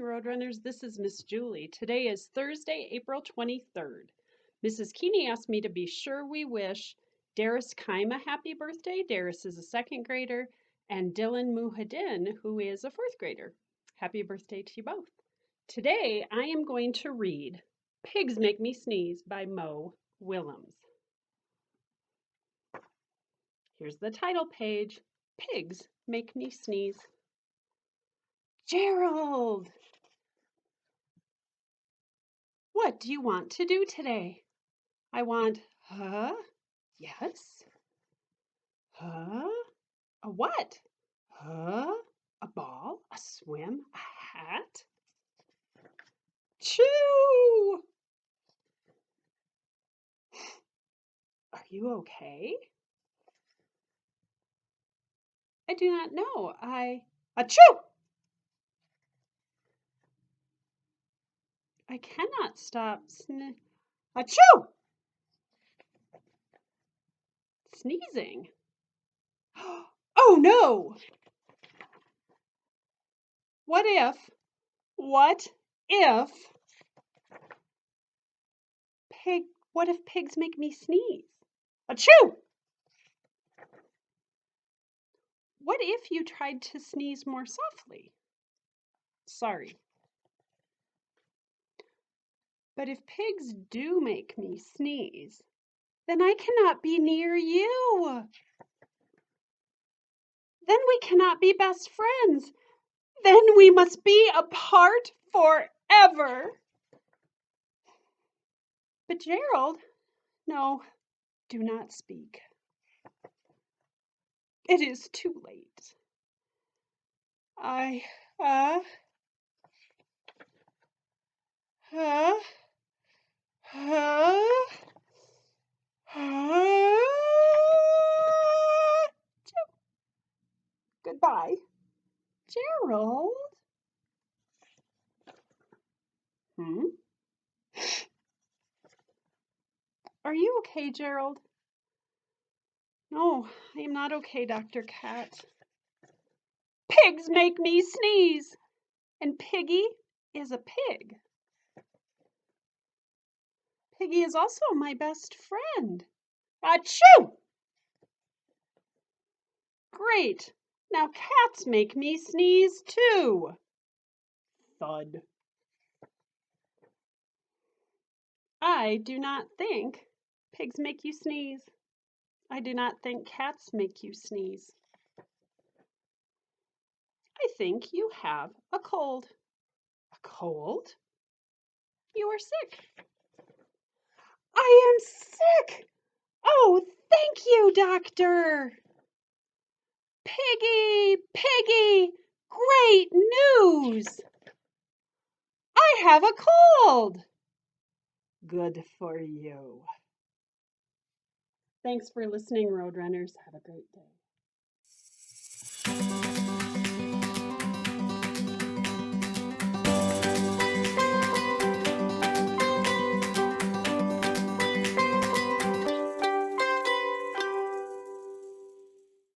Roadrunners. This is Miss Julie. Today is Thursday, April 23rd. Mrs. Keeney asked me to be sure we wish Darius Kaim a happy birthday. Darius is a second grader, and Dylan Muhadin, who is a fourth grader. Happy birthday to you both. Today, I am going to read Pigs Make Me Sneeze by Mo Willems. Here's the title page. Pigs Make Me Sneeze. Gerald! What do you want to do today? I want, yes. A what? A ball, a swim, a hat. Choo! Are you okay? I do not know. Achoo! I cannot stop achoo! Sneezing. Oh no! What if pigs make me sneeze? Achoo! What if you tried to sneeze more softly? Sorry. But if pigs do make me sneeze, then I cannot be near you. Then we cannot be best friends. Then we must be apart forever. But Gerald, no, do not speak. It is too late. Goodbye. Gerald? Are you okay, Gerald? No, I am not okay, Dr. Cat. Pigs make me sneeze, and Piggy is a pig. Piggy is also my best friend. Achoo! Great! Now cats make me sneeze too. Thud. I do not think pigs make you sneeze. I do not think cats make you sneeze. I think you have a cold. A cold? You are sick. I am sick! Oh, thank you, doctor! Piggy, great news! I have a cold! Good for you. Thanks for listening, Roadrunners. Have a great day.